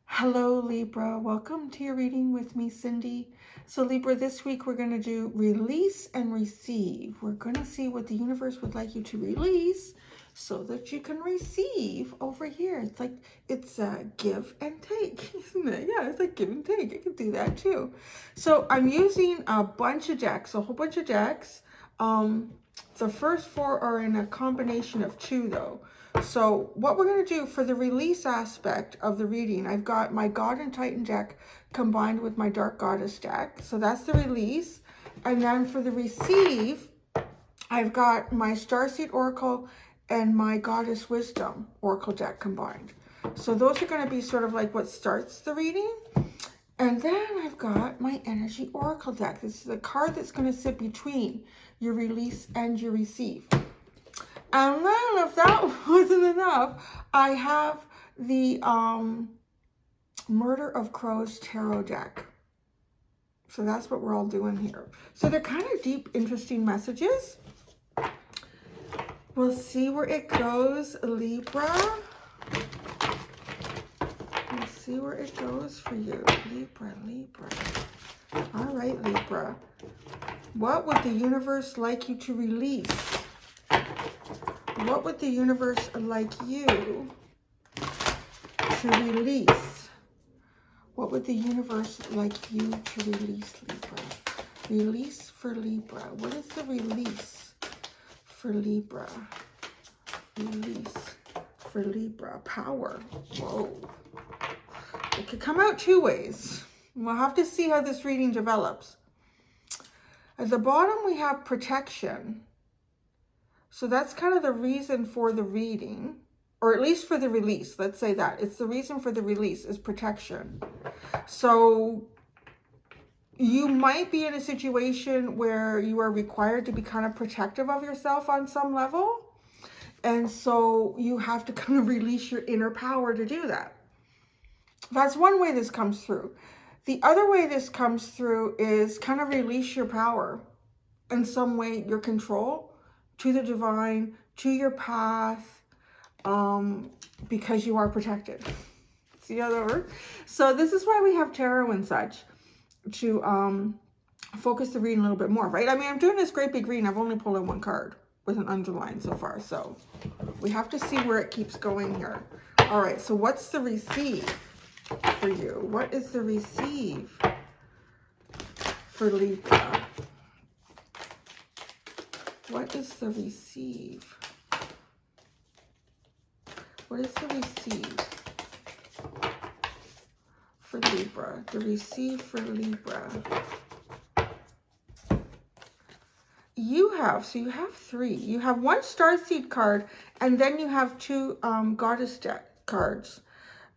Hello, Libra. Welcome to your reading with me, Cindy. So, Libra, this week we're going to do release and receive. We're going to see what the universe would like you to release so that you can receive over here. It's a give and take, isn't it? Yeah, it's like give and take. You can do that too. So, I'm using a bunch of decks, a whole bunch of decks. The first four are in a combination of two, though. So what we're going to do for the release aspect of the reading, I've got my God and Titan deck combined with my Dark Goddess deck. So that's the release. And then for the receive, I've got my Starseed Oracle and my Goddess Wisdom Oracle deck combined. So those are going to be sort of like what starts the reading. And then I've got my Energy Oracle deck. This is a card that's going to sit between your release and your receive. And then if that wasn't enough, I have the Murder of Crows Tarot deck. So that's what we're all doing here. So they're kind of deep, interesting messages. We'll see where it goes, Libra. We'll see where it goes for you, Libra. All right, Libra. What would the universe like you to release? What would the universe like you to release? What would the universe like you to release, Libra? Release for Libra. What is the release for Libra? Release for Libra. Power. Whoa. It could come out two ways. We'll have to see how this reading develops. At the bottom, we have protection. So that's kind of the reason for the reading, or at least for the release. Let's say that. It's the reason for the release is protection. So you might be in a situation where you are required to be kind of protective of yourself on some level. And so you have to kind of release your inner power to do that. That's one way this comes through. The other way this comes through is kind of release your power in some way, your control to the divine, to your path, because you are protected. See how that works? So this is why we have tarot and such, to focus the reading a little bit more, right? I mean, I'm doing this great big reading. I've only pulled in one card with an underline so far. So we have to see where it keeps going here. All right, so what's the receive for you? What is the receive for Libra? What is the receive? What is the receive for Libra? The receive for Libra. You have three. You have one Starseed card, and then you have two Goddess deck cards.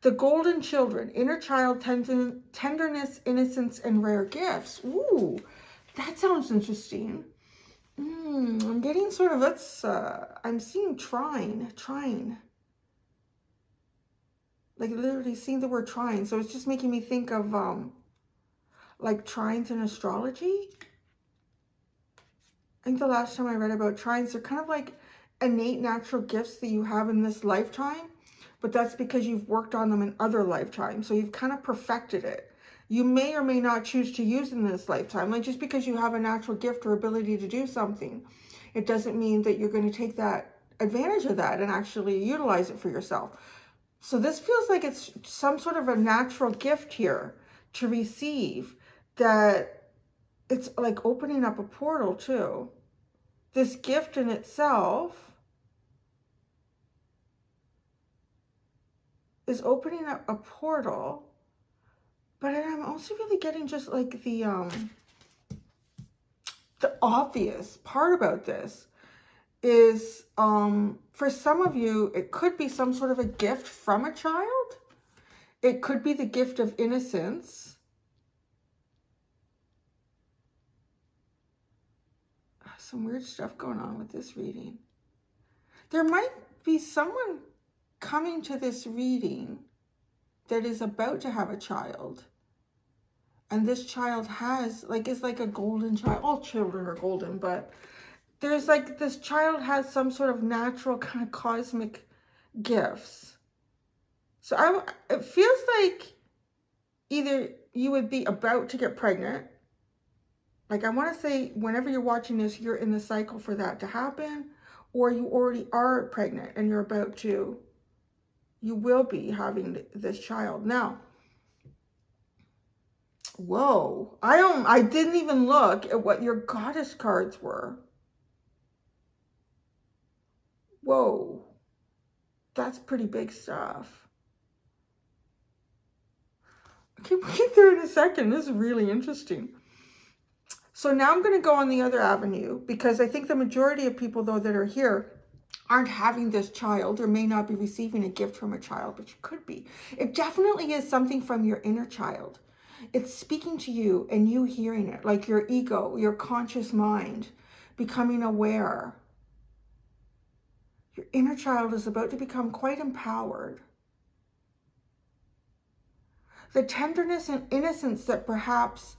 The Golden Children, Inner Child, Tenderness, Innocence, and Rare Gifts. Ooh, that sounds interesting. I'm getting sort of, I'm seeing trine. Like literally seeing the word trine. So it's just making me think of like trines in astrology. I think the last time I read about trines, they're kind of like innate natural gifts that you have in this lifetime, but that's because you've worked on them in other lifetimes. So you've kind of perfected it. You may or may not choose to use in this lifetime. Like just because you have a natural gift or ability to do something, it doesn't mean that you're going to take that advantage of that and actually utilize it for yourself. So this feels like it's some sort of a natural gift here to receive, that it's like opening up a portal too. This gift in itself is opening up a portal. But I'm also really getting just like the obvious part about this is for some of you, it could be some sort of a gift from a child. It could be the gift of innocence. Some weird stuff going on with this reading. There might be someone coming to this reading that is about to have a child. And this child has, like, is like a golden child. All children are golden, but there's like, this child has some sort of natural kind of cosmic gifts. So it feels like either you would be about to get pregnant. Like, I want to say, whenever you're watching this, you're in the cycle for that to happen, or you already are pregnant and you're about to, you will be having this child. Now, whoa, I didn't even look at what your goddess cards were. Whoa, that's pretty big stuff. Okay, we'll get there in a second. This is really interesting. So now I'm going to go on the other avenue, because I think the majority of people, though, that are here aren't having this child, or may not be receiving a gift from a child, but you could be. It definitely is something from your inner child. It's speaking to you and you hearing it, like your ego, your conscious mind, becoming aware. Your inner child is about to become quite empowered. The tenderness and innocence that perhaps,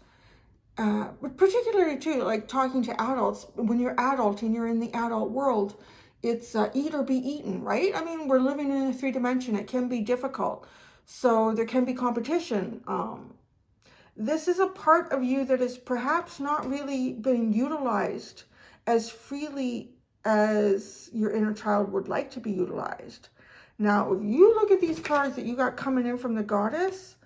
particularly too, like talking to adults, when you're adult and you're in the adult world, it's eat or be eaten, right? I mean, we're living in a 3-dimension. It can be difficult. So there can be competition. This is a part of you that is perhaps not really being utilized as freely as your inner child would like to be utilized. Now, if you look at these cards that you got coming in from the goddess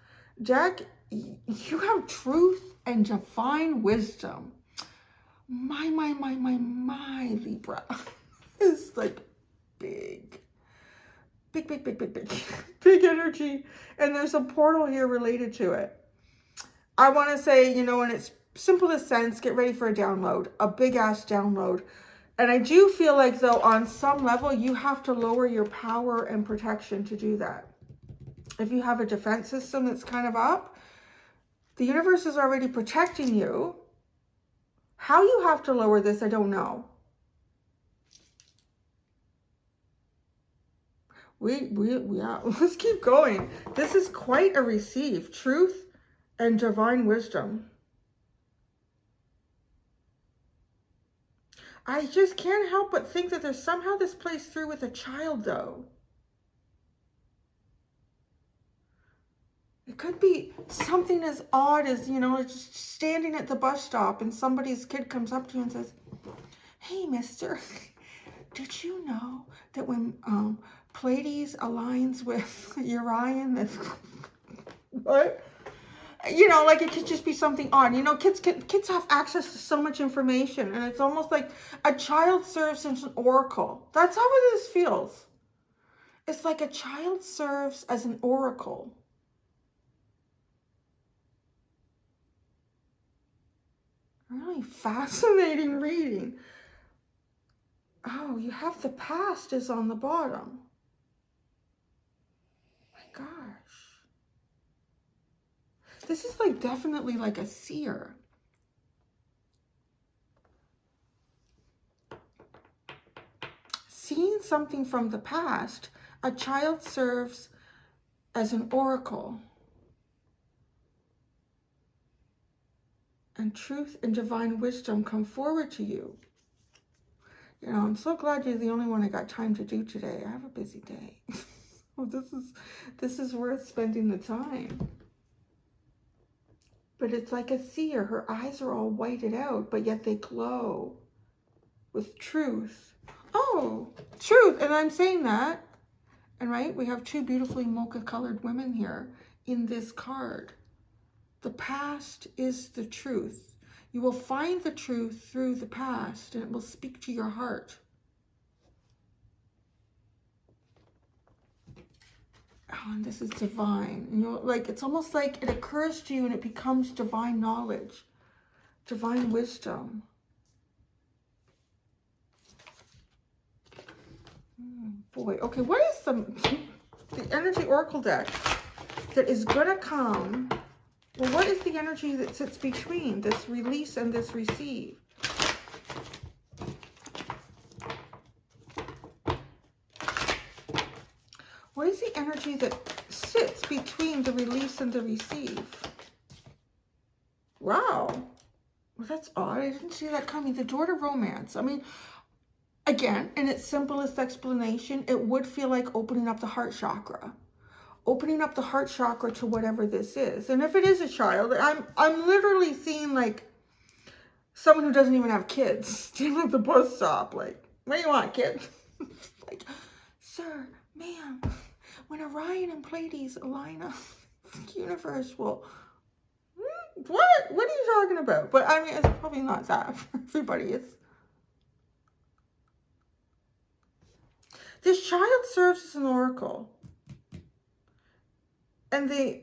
deck, you have truth and divine wisdom. My, Libra. It's like big energy. And there's a portal here related to it. I want to say, you know, in its simplest sense, get ready for a download, a big ass download. And I do feel like, though, on some level, you have to lower your power and protection to do that. If you have a defense system that's kind of up, the universe is already protecting you. How you have to lower this, I don't know. Yeah, let's keep going. This is quite a receive. Truth and divine wisdom. I just can't help but think that there's somehow this plays through with a child, though. It could be something as odd as, you know, just standing at the bus stop and somebody's kid comes up to you and says, "Hey, mister, did you know that when Pleiades aligns with Orion, that's..." What? You know, like, it could just be something odd. You know, kids have access to so much information, and it's almost like a child serves as an oracle. That's how this feels. It's like a child serves as an oracle. Really fascinating reading. Oh, you have the past is on the bottom. My gosh. This is like definitely like a seer. Seeing something from the past, a child serves as an oracle. And truth and divine wisdom come forward to you. You know, I'm so glad you're the only one I got time to do today. I have a busy day. Well, this is worth spending the time. But it's like a seer. Her eyes are all whited out, but yet they glow with truth. Oh, truth. And I'm saying that. And right, we have two beautifully mocha-colored women here in this card. The past is the truth. You will find the truth through the past, and it will speak to your heart. Oh, and this is divine. You know, like, it's almost like it occurs to you and it becomes divine knowledge, divine wisdom. Boy, okay, what is the energy oracle deck that is going to come? Well, what is the energy that sits between this release and this receive? What is the energy that sits between the release and the receive? Wow. Well, that's odd. I didn't see that coming. The door to romance. I mean, again, in its simplest explanation, it would feel like opening up the heart chakra. opening up the heart chakra to whatever this is. And if it is a child, I'm literally seeing like someone who doesn't even have kids standing at the bus stop, like, what do you want, kid? Like, sir, ma'am, when Orion and Pleiades line up, the universe will, what are you talking about? But I mean, it's probably not that for everybody. It's, this child serves as an oracle. And the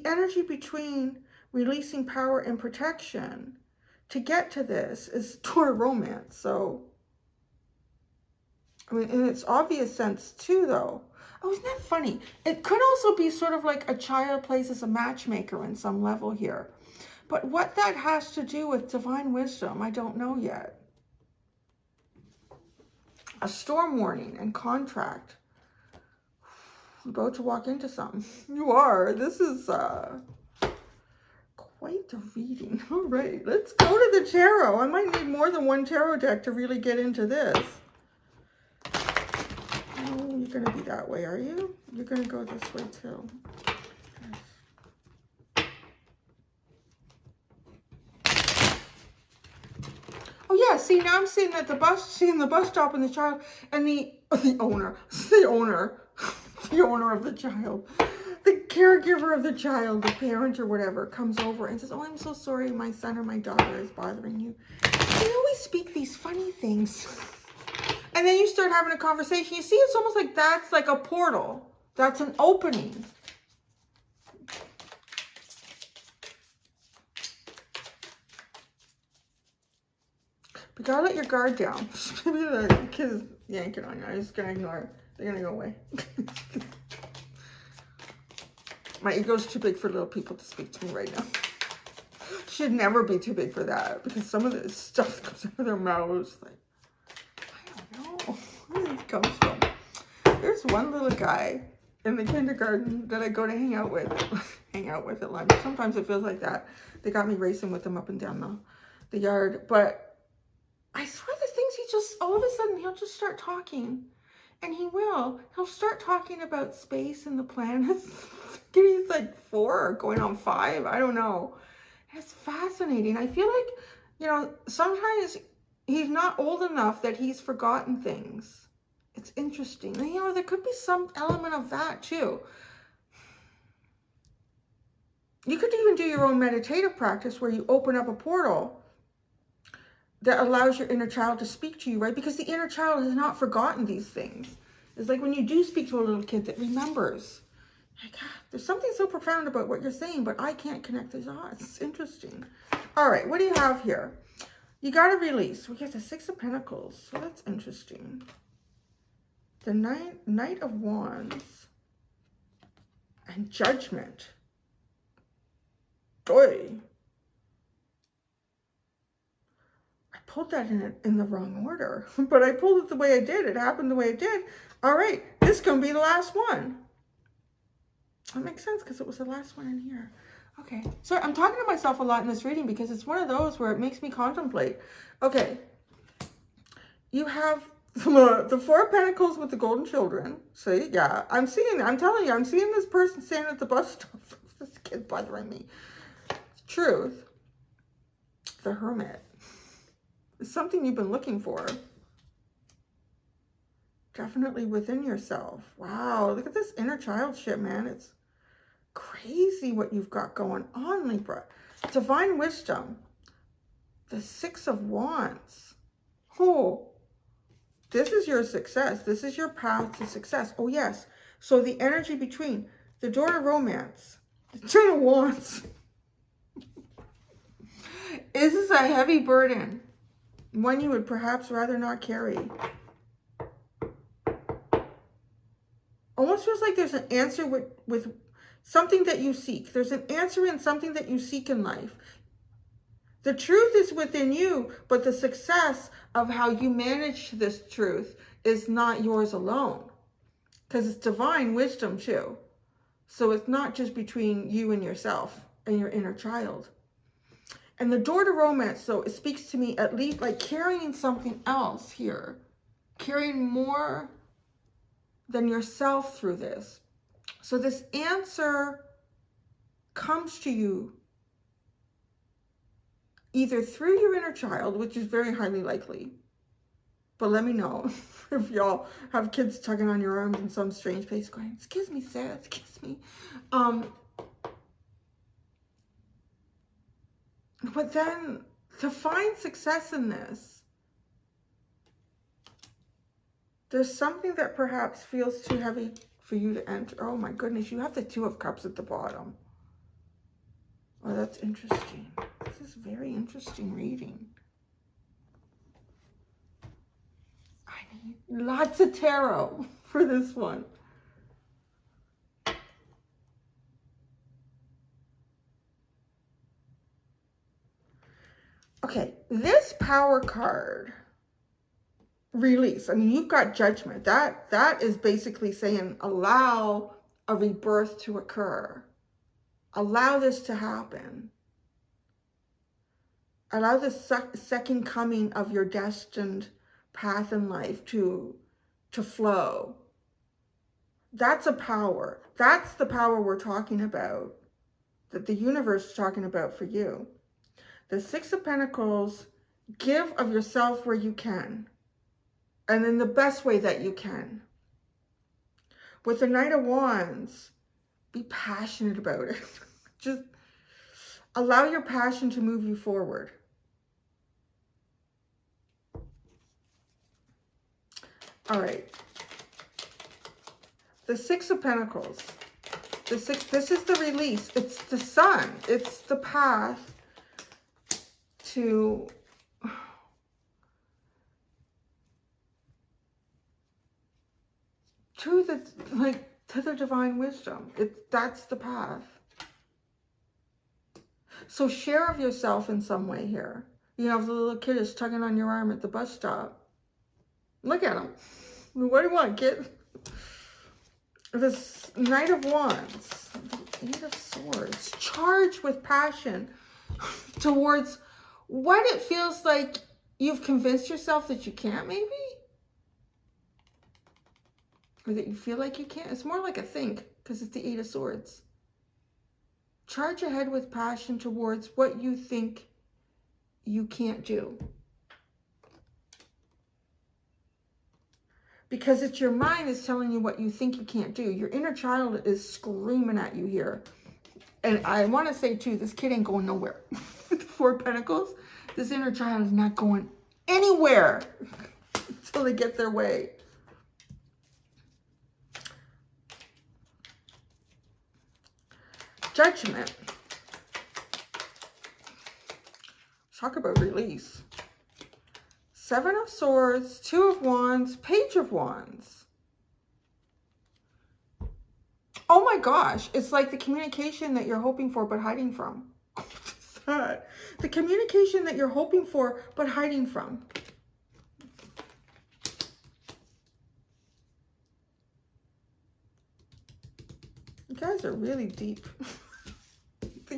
energy between releasing power and protection to get to this is toward romance. So, I mean, in its obvious sense too, though. Oh, isn't that funny? It could also be sort of like a child plays as a matchmaker in some level here. But what that has to do with divine wisdom, I don't know yet. A storm warning and contract. About to walk into something. You are. This is quite the reading. All right, let's go to the tarot. I might need more than one tarot deck to really get into this. Oh, you're going to be that way, are you? You're going to go this way too. Oh yeah, see, now I'm seeing at the bus stop and the child and the owner of the child, the caregiver of the child, the parent or whatever, comes over and says, oh, I'm so sorry my son or my daughter is bothering you. They always speak these funny things. And then you start having a conversation. You see, it's almost like that's like a portal. That's an opening. But you gotta let your guard down. Maybe the kids yank it on you. I'm just gonna ignore it. They're gonna go away. My ego's too big for little people to speak to me right now. Should never be too big for that, because some of this stuff comes out of their mouths. Like, I don't know where this comes from. There's one little guy in the kindergarten that I go to hang out with at lunch. Sometimes it feels like that. They got me racing with him up and down the yard. But I swear the things he just, all of a sudden, he'll just start talking. And he'll start talking about space and the planets. He's like 4 going on 5. I don't know. It's fascinating. I feel like, you know, sometimes he's not old enough that he's forgotten things. It's interesting. And, you know, there could be some element of that too. You could even do your own meditative practice where you open up a portal that allows your inner child to speak to you, right? Because the inner child has not forgotten these things. It's like when you do speak to a little kid that remembers. Like, there's something so profound about what you're saying, but I can't connect the dots. It's interesting. All right, what do you have here? You got to release. We get the 6 of Pentacles, so that's interesting. The Knight of Wands and Judgment. Boy. Pulled that in the wrong order, but I pulled it the way I did. It happened the way it did. All right, this is going to be the last one. That makes sense because it was the last one in here. Okay, so I'm talking to myself a lot in this reading because it's one of those where it makes me contemplate. Okay, you have the 4 of Pentacles with the golden children. See, yeah, I'm telling you, I'm seeing this person standing at the bus stop. This kid bothering me. Truth. The Hermit. It's something you've been looking for. Definitely within yourself. Wow, look at this inner child shit, man. It's crazy what you've got going on, Libra. Divine wisdom. The 6 of Wands. Oh, this is your success. This is your path to success. Oh, yes. So the energy between the door to romance, the 10 of Wands. This is a heavy burden. One you would perhaps rather not carry. Almost feels like there's an answer with something that you seek. There's an answer in something that you seek in life. The truth is within you, but the success of how you manage this truth is not yours alone. Because it's divine wisdom too. So it's not just between you and yourself and your inner child. And the door to romance, so it speaks to me at least like carrying something else here. Carrying more than yourself through this. So this answer comes to you either through your inner child, which is very highly likely, but let me know if y'all have kids tugging on your arm in some strange place going, excuse me, Sarah, excuse me. But then to find success in this, there's something that perhaps feels too heavy for you to enter. Oh my goodness, you have the Two of Cups at the bottom. Oh, that's interesting. This is very interesting reading. I need lots of tarot for this one. Okay, this Power card, release. I mean, you've got Judgment. That is basically saying allow a rebirth to occur. Allow this to happen. Allow the second coming of your destined path in life to flow. That's a power. That's the power we're talking about, that the universe is talking about for you. The Six of Pentacles, give of yourself where you can, and in the best way that you can. With the Knight of Wands, be passionate about it. Just allow your passion to move you forward. All right. The Six of Pentacles. This is the release. It's the sun. It's the path to the divine wisdom. That's the path. So share of yourself in some way here. You know, if the little kid is tugging on your arm at the bus stop, look at him. What do you want, kid? This Knight of Wands, the Eight of Swords, charged with passion towards what it feels like you've convinced yourself that you can't, maybe? Or that you feel like you can't. It's more like a think, because it's the Eight of Swords. Charge ahead with passion towards what you think you can't do. Because it's your mind is telling you what you think you can't do. Your inner child is screaming at you here. And I want to say, too, this kid ain't going nowhere. With the Four of Pentacles, this inner child is not going anywhere until they get their way. Judgment. Talk about release. Seven of Swords, Two of Wands, Page of Wands. Oh my gosh, it's like the communication that you're hoping for but hiding from. What's that? The communication that you're hoping for but hiding from. You guys are really deep. The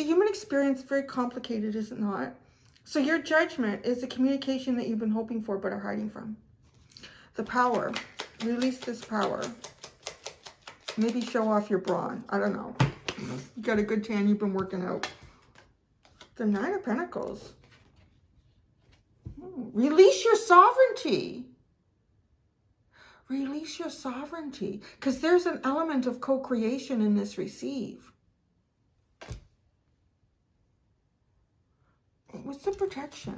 human experience is very complicated, is it not? So your judgment is the communication that you've been hoping for but are hiding from. The power. Release this power. Maybe show off your brawn. I don't know. You got a good tan, you've been working out. The Nine of Pentacles. Release your sovereignty. Release your sovereignty. Because there's an element of co-creation in this receive. What's the protection?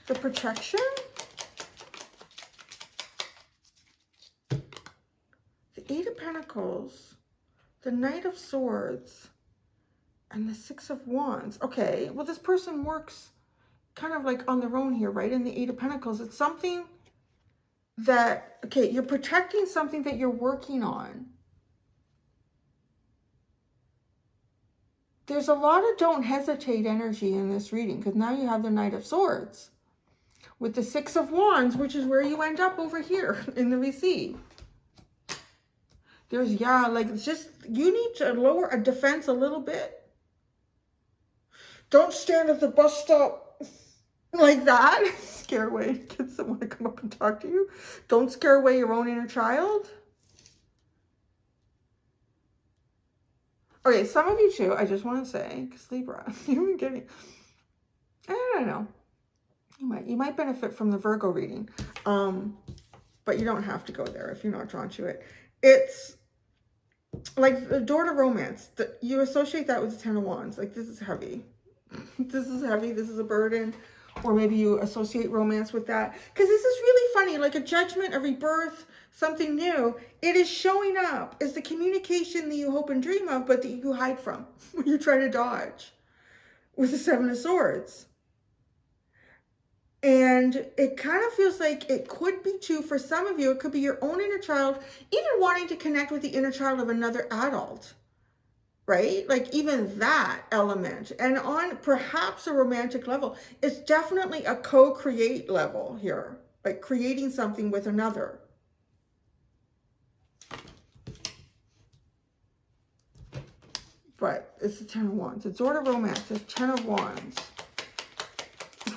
The protection? The Eight of Pentacles, the Knight of Swords, and the Six of Wands. Okay, well, this person works kind of like on their own here, right? In the Eight of Pentacles, it's something that, okay, you're protecting something that you're working on. There's a lot of don't hesitate energy in this reading, because now you have the Knight of Swords with the Six of Wands, which is where you end up over here in the receive. There's, yeah, like, it's just, you need to lower a defense a little bit. Don't stand at the bus stop like that. Scare away kids that want to come up and talk to you. Don't scare away your own inner child. Okay, some of you too, I just want to say, because Libra, you're getting, I don't know. You might benefit from the Virgo reading. But you don't have to go there if you're not drawn to it. It's like the door to romance. You associate that with the Ten of Wands. Like, this is heavy. This is heavy. This is a burden. Or maybe you associate romance with that. Because this is really funny. Like a judgment, a rebirth, something new. It is showing up as the communication that you hope and dream of, but that you hide from. You try to dodge. With the Seven of Swords. And it kind of feels like it could be too, for some of you, it could be your own inner child, even wanting to connect with the inner child of another adult, right? Like even that element. And on perhaps a romantic level, it's definitely a co-create level here, like creating something with another. But it's the Ten of Wands. It's sort of romance. It's Ten of Wands.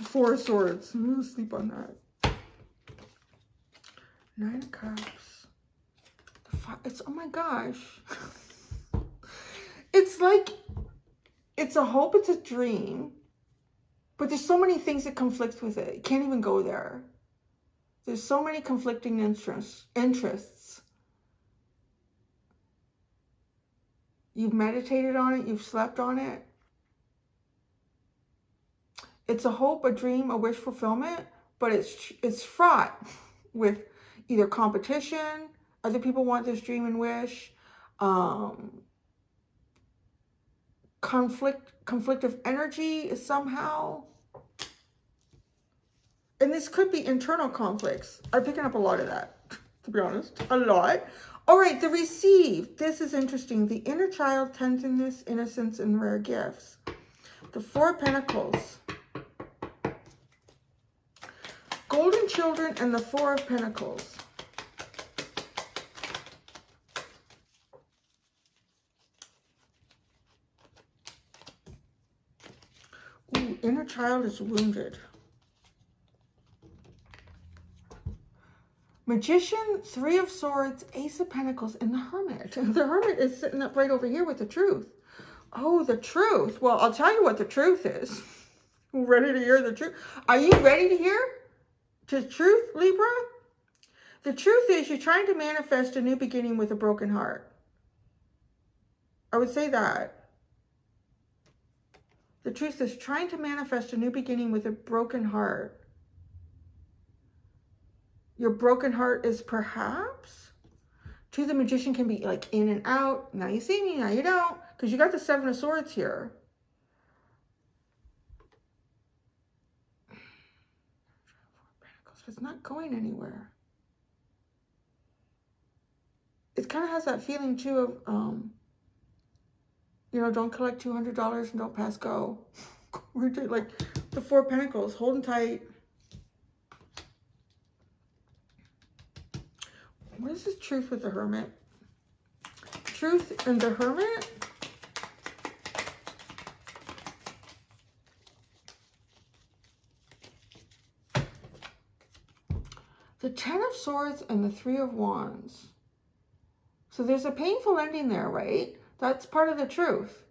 Four of Swords. I'm gonna sleep on that. Nine of Cups. It's, oh my gosh. It's like, it's a hope, it's a dream, but there's so many things that conflict with it. You can't even go there. There's so many conflicting interests. You've meditated on it, you've slept on it. It's a hope, a dream, a wish fulfillment, but it's fraught with either competition, other people want this dream and wish, conflict of energy somehow. And this could be internal conflicts. I'm picking up a lot of that, to be honest, a lot. All right, the receive. This is interesting. The inner child, tenderness, innocence, and rare gifts. The Four of Pentacles. Golden Children and the Four of Pentacles. Ooh, inner child is wounded. Magician, Three of Swords, Ace of Pentacles, and the Hermit. The Hermit is sitting up right over here with the Truth. Oh, the Truth. Well, I'll tell you what the truth is. Ready to hear the truth? Are you ready to hear the truth, Libra? The truth is you're trying to manifest a new beginning with a broken heart. I would say that. The truth is trying to manifest a new beginning with a broken heart. Your broken heart is perhaps, to the Magician can be like in and out. Now you see me, now you don't. Because you got the Seven of Swords here. It's not going anywhere. It kind of has that feeling too of, you know, don't collect $200 and don't pass go. We're doing like the Four of Pentacles, holding tight. What is this truth with the Hermit? Truth and the Hermit? The Ten of Swords and the Three of Wands. So there's a painful ending there, right? That's part of the truth.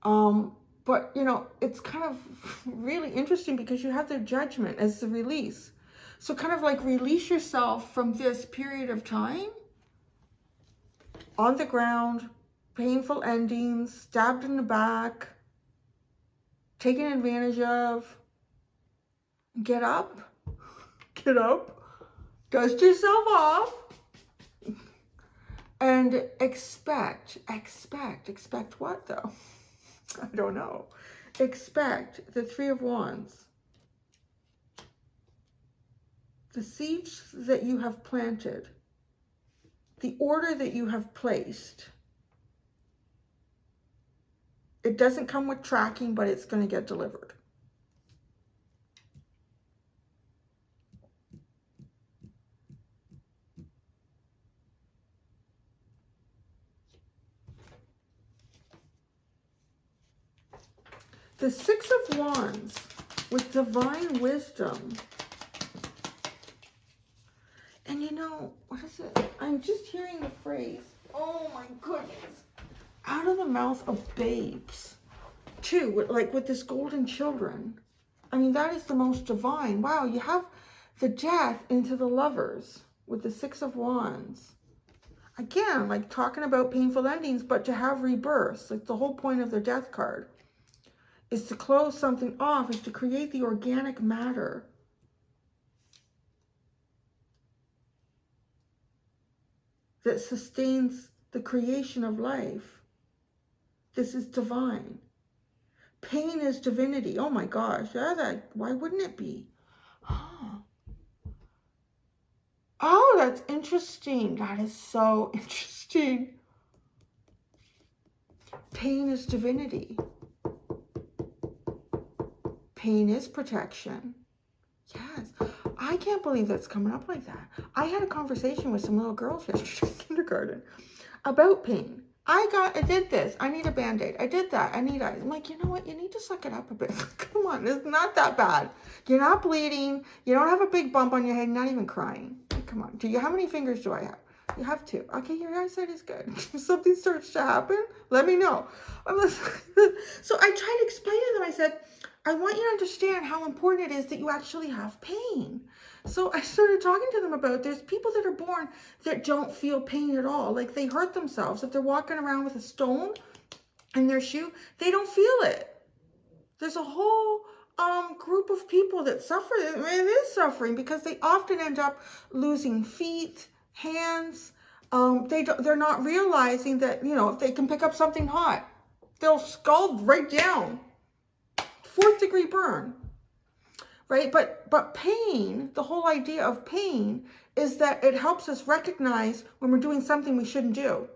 But, you know, it's kind of really interesting because you have the Judgment as the release. So kind of like release yourself from this period of time. On the ground, painful endings, stabbed in the back, taken advantage of. Get up. Get up. Dust yourself off. And expect what though? I don't know. Expect the Three of Wands. The seeds that you have planted, the order that you have placed. It doesn't come with tracking, but it's going to get delivered. The Six of Wands with divine wisdom. And you know, what is it? I'm just hearing the phrase, oh my goodness. out of the mouth of babes. Too, like with this golden children. I mean, that is the most divine. Wow, you have the death into the lovers with the 6 of Wands. Again, like talking about painful endings, but to have rebirths. Like the whole point of the death card is to close something off, is to create the organic matter. That sustains the creation of life. This is divine. Pain is divinity. Oh my gosh. Yeah, why wouldn't it be? Oh, that's interesting. That is so interesting. Pain is divinity. Pain is protection. Yes. I can't believe that's coming up like that. I had a conversation with some little girls yesterday in kindergarten about pain. I did this. I need a Band-Aid. I did that. I'm like, you know what? You need to suck it up a bit. Come on. It's not that bad. You're not bleeding. You don't have a big bump on your head. You're not even crying. Like, come on. How many fingers do I have? You have 2. Okay, your eyesight is good. If something starts to happen, let me know. So I tried to explain to them. I said, I want you to understand how important it is that you actually have pain. So I started talking to them about, there's people that are born that don't feel pain at all. Like they hurt themselves. If they're walking around with a stone in their shoe, they don't feel it. There's a whole group of people that suffer. It is suffering because they often end up losing feet, hands. They're not realizing that, you know, if they can pick up something hot, they'll scald right down. 4th degree burn, right? But pain, the whole idea of pain is that it helps us recognize when we're doing something we shouldn't do.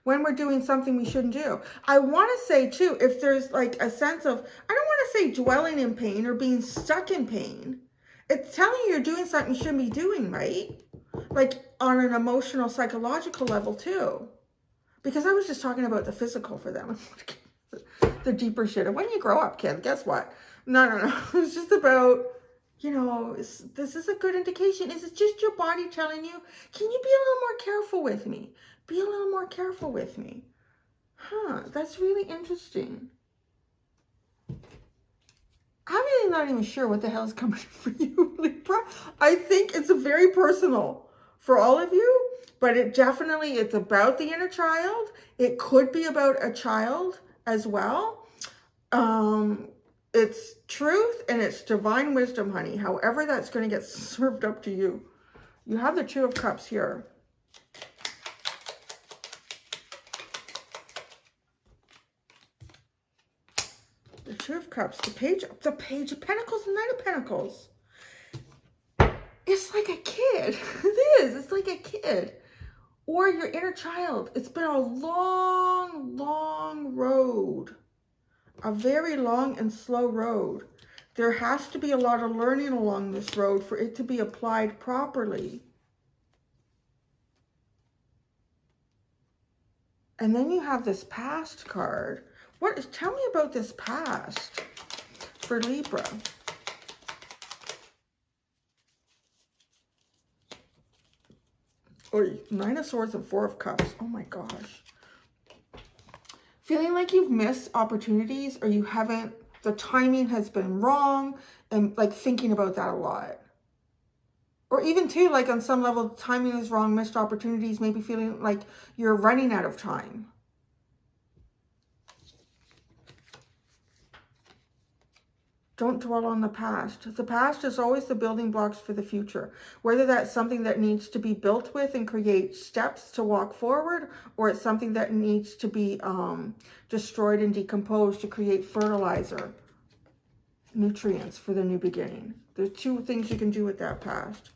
When we're doing something we shouldn't do. I want to say too, if there's like a sense of, I don't want to say dwelling in pain or being stuck in pain. It's telling you you're doing something you shouldn't be doing, right? Like on an emotional, psychological level too. Because I was just talking about the physical for them. The deeper shit. And when you grow up, kid, guess what? No. It's just about, you know, this is a good indication. Is it just your body telling you, can you be a little more careful with me? Be a little more careful with me. Huh, that's really interesting. I'm really not even sure what the hell is coming for you, Libra. I think it's very personal for all of you, but it's about the inner child. It could be about a child as well. It's truth and it's divine wisdom, honey. However that's going to get served up to you. You have the 2 of Cups here. The 2 of Cups, the Page of Pentacles, the Knight of Pentacles. It's like a kid. It is. It's like a kid. Or your inner child. It's been a long, long road. A very long and slow road. There has to be a lot of learning along this road for it to be applied properly. And then you have this past card. Tell me about this past for Libra. Or 9 of Swords and 4 of Cups. Oh my gosh. Feeling like you've missed opportunities or you haven't, the timing has been wrong, and like thinking about that a lot. Or even too, like on some level, timing is wrong, missed opportunities, maybe feeling like you're running out of time. Don't dwell on the past. The past is always the building blocks for the future. Whether that's something that needs to be built with and create steps to walk forward, or it's something that needs to be destroyed and decomposed to create fertilizer, nutrients for the new beginning. There's 2 things you can do with that past.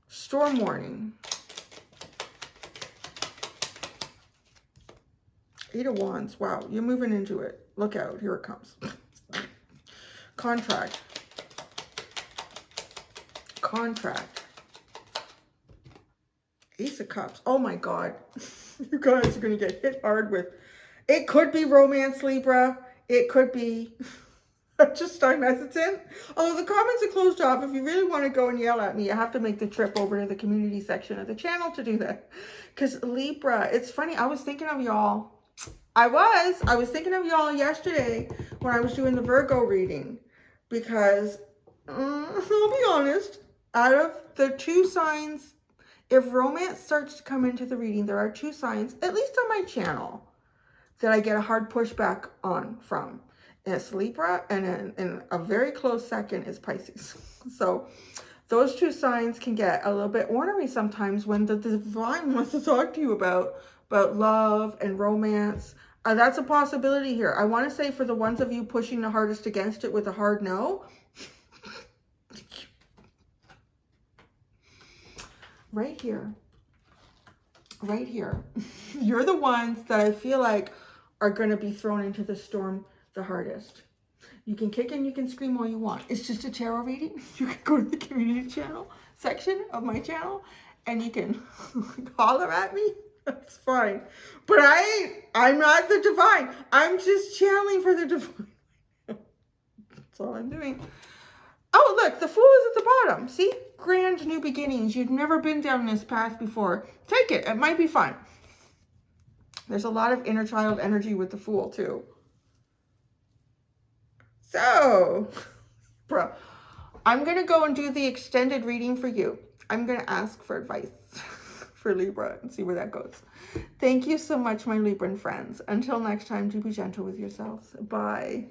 Storm warning. 8 of Wands. Wow, you're moving into it. Look out, here it comes. Contract. Ace of Cups. Oh my God. You guys are going to get hit hard with. It could be romance, Libra. It could be. I'm hesitant. Although the comments are closed off, if you really want to go and yell at me, you have to make the trip over to the community section of the channel to do that. Because Libra, it's funny, I was thinking of y'all. I was thinking of y'all yesterday when I was doing the Virgo reading. Because, I'll be honest, out of the 2 signs, if romance starts to come into the reading, there are 2 signs, at least on my channel, that I get a hard pushback from. And it's Libra, and in a very close second is Pisces. So those 2 signs can get a little bit ornery sometimes when the divine wants to talk to you about love and romance. That's a possibility here. I want to say for the ones of you pushing the hardest against it with a hard no, right here, you're the ones that I feel like are going to be thrown into the storm the hardest. You can kick and you can scream all you want. It's just a tarot reading. You can go to the community channel section of my channel and you can holler at me. That's fine. But I'm not the divine. I'm just channeling for the divine. That's all I'm doing. Oh, look, the Fool is at the bottom. See? Grand new beginnings. You've never been down this path before. Take it. It might be fun. There's a lot of inner child energy with the Fool, too. So, bro, I'm going to go and do the extended reading for you. I'm going to ask for advice for Libra and see where that goes. Thank you so much, my Libran friends. Until next time, do be gentle with yourselves. Bye.